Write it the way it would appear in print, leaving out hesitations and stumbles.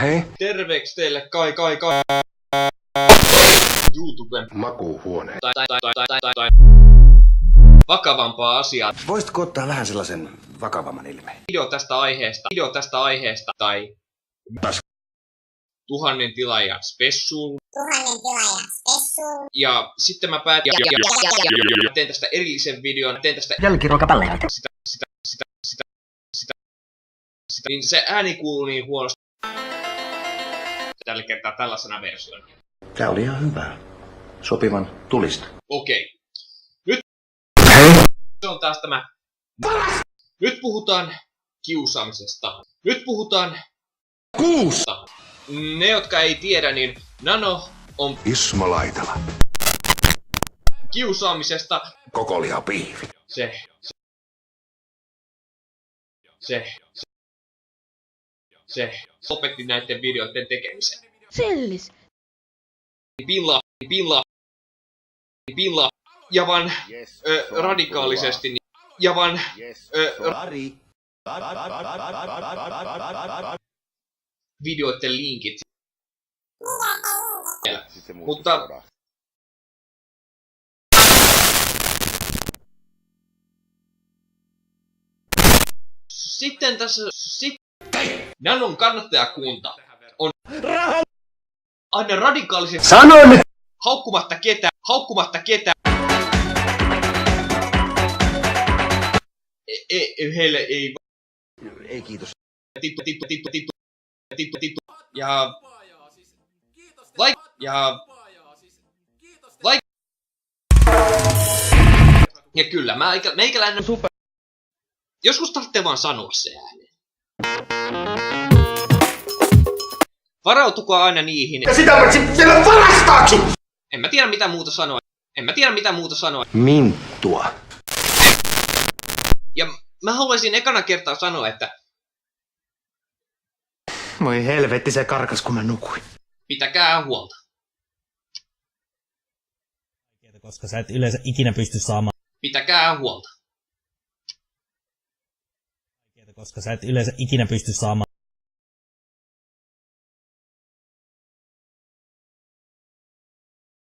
Hei. Terveeks teille kai YouTuben Makuuhuone. Tai vakavampaa asiaa. Voisitko ottaa vähän sellaisen vakavamman ilmeen? Video tästä aiheesta tai 1000 tilaajan spessuun. Ja sitten mä päätin ja teen tästä erillisen videon, Jälkiruokapalleilta. Niin se ääni kuuluu niin huonosti. Tällä kertaa tällaisena versiona. Tää oli ihan hyvä. Sopivan tulista. Okei. Nyt se on taas tämä. Nyt puhutaan kiusaamisesta. Nyt puhutaan Kuusta! Ne, jotka ei tiedä, niin Nano on Ismo Laitala. kiusaamisesta. Kokoliha piivi. Se lopetti näiden videoiden tekemisen. Sellis. Pilla ja vaan radikaalisesti ja vaan videoiden linkit. Mutta sitten tässä Nanon kannattajakunta on aina radikaalisesti Sanoin! haukkumatta ketään. Heille ei Ei kiitos. tippu ja like ja kyllä meikäläinen super. Joskus tarvitsee vaan sanoa se ääneen. Varautukaa aina niihin. Ja sitä paitsi vielä varastaakin! En mä tiedä mitä muuta sanoa. Minttua. Ja mä haluaisin ekana kertaa sanoa, että Voi helvetti, se karkas kun mä nukuin. pitäkää huolta. Koska sä et yleensä ikinä pysty saamaan. Pitäkää huolta. Koska sä et yleensä ikinä pysty saamaan.